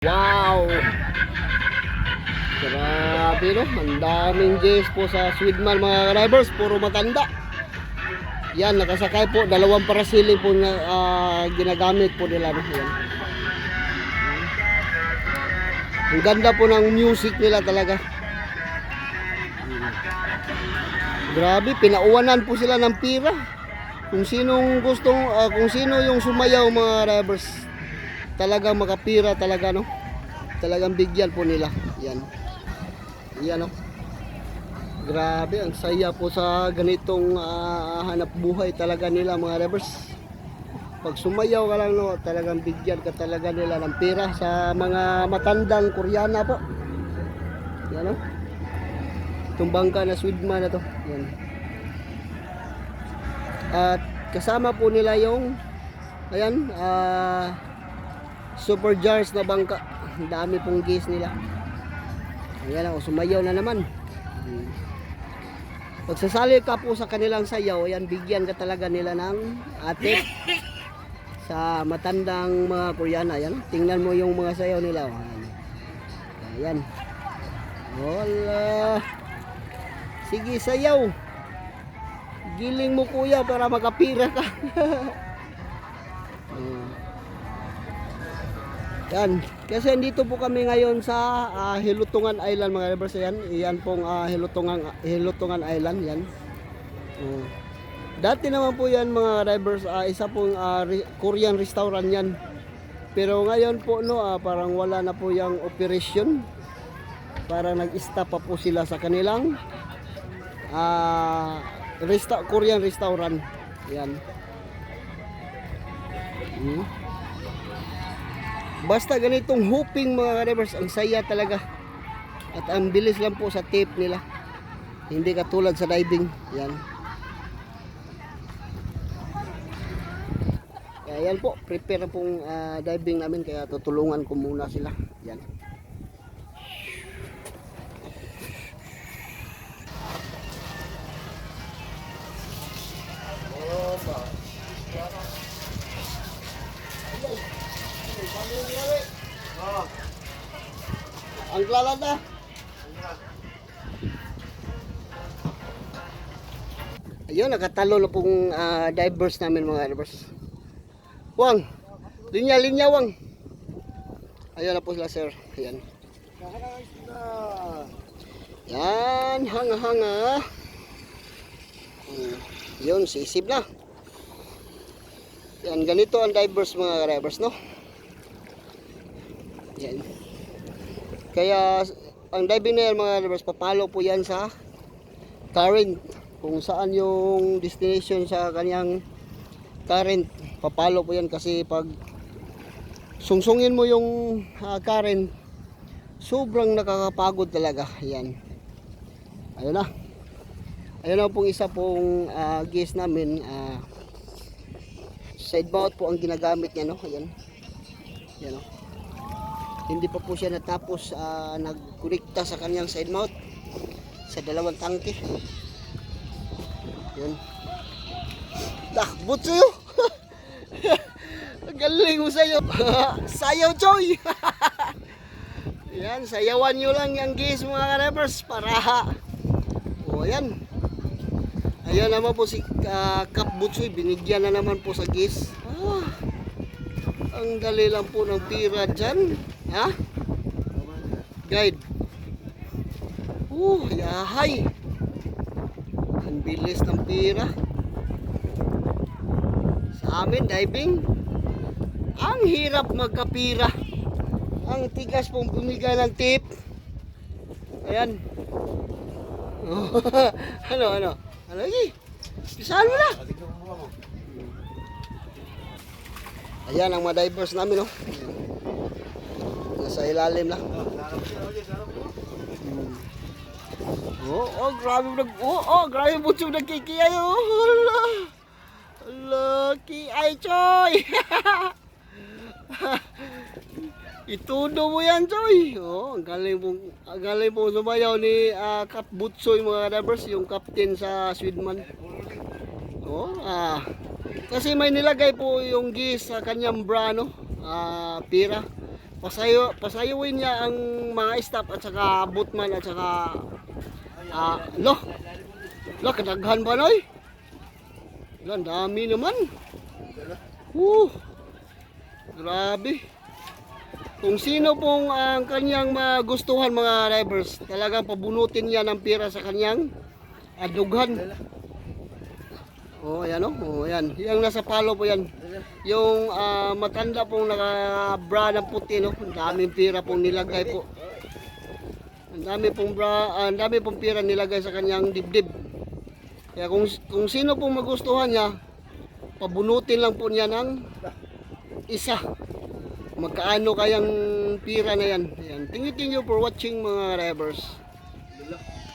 Wow! Grabe no, ang daming J's po sa Swedman mga drivers, puro matanda. Yan, nakasakay po, dalawang parasili po na ginagamit po nila. No? Yan. Ang ganda po ng music nila talaga. Grabe, pinauwanan po sila ng pira. Kung sinong gustong, kung sino yung sumayaw mga drivers, talagang makapira talaga no. Talagang bigyan po nila. Yan. Yan no. Grabe, ang saya po sa ganitong hanap buhay talaga nila mga drivers. Pag sumayaw ka lang no, talagang bigyan ka talaga nila ng pira sa mga matandang Koreana po. Yan no. Itong bangka na Swedman na to. Yan. At kasama po nila yung ayan, super jars na bangka. Ang dami pong gas nila. Ayan ako, sumayaw na naman. Pag sasali ka po sa kanilang sayaw, ayan, bigyan ka talaga nila ng atip sa matandang mga Koreana. Ayan, tingnan mo yung mga sayaw nila. Ayan. Wala. Sige, sayaw. Giling mo kuya para makapira ka. Yan. Kasi dito po kami ngayon sa Hilutungan Island mga drivers. Yan. Yan pong Hilutungan Island. Yan. Dati naman po yan mga drivers. Isa pong Korean restaurant yan. Pero ngayon po no, parang wala na po yung operation. Parang nag-stop pa po sila sa kanilang Korean restaurant. Yan. Basta ganitong hooping mga drivers, ang saya talaga. At ang bilis lang po sa tape nila. Hindi katulad sa diving. Yan. Kaya yan po, prepare na pong diving namin, kaya tutulungan ko muna sila. Yan. Ang lalada. Ayun, nakatalo na pong divers namin mga divers. Wang, linya wang. Ayun na po sila sir. Ayan. Yan, hanga. Yun, sisib na. Yan, ganito ang divers mga divers no. Yan. Kaya ang diving na yan mga divers, papalo po yan sa current. Kung saan yung destination sa kanyang current, papalo po yan. Kasi pag sungsungin mo yung current, sobrang nakakapagod talaga. Yan. Ayun na. Ayun na pong isa pong gas namin. Side mount po ang ginagamit niya no. Ayan. Yan o. Hindi pa po siya natapos nagkunikta sa kanyang side mount sa dalawang tangke. Yan. Butso yun. Galing mo sa'yo. Sayaw choy. Yan, sayawan nyo lang yung gas mga drivers para yan. Ayan naman po si Kap Butsoy, binigyan na naman po sa gas. Ang dali lang po ng pira dyan. Ha? Guide. Yahay. Ang bilis ng pira. Sa amin, diving, ang hirap magkapira. Ang tigas pong bumigay ng tip. Ayan. Ano? Pisahan mo na. Ayan ang mga divers namin, no? Nasa ilalim na. Grabe po yung nagkikiyay, Hala, kiyay, choy. Itudo mo yan, choy. Ang galing pong sumayaw ni Kap Butsoy mga divers, yung captain sa Swedman. Kasi may nilagay po yung gis sa kanyang bra, no? Pira. pasayawin niya ang mga staff at saka boatman at saka kadaghan ba noy? Ang dami naman. Grabe. Kung sino pong ang kanyang magustuhan mga drivers, talagang pabunutin niya ng pira sa kanyang dughan. Oh, ayan oh. Oh, ayan. Yung nasa palo po yan. Yung matanda pong naka-bra ng puti, no? Ang daming pira pong nilagay po. Ang dami pong pira nilagay sa kanyang dibdib. Kaya kung sino pong magustuhan niya, pabunutin lang po niya ng isa. Magkaano kayang pira na yan. Ayan. Thank you for watching mga drivers.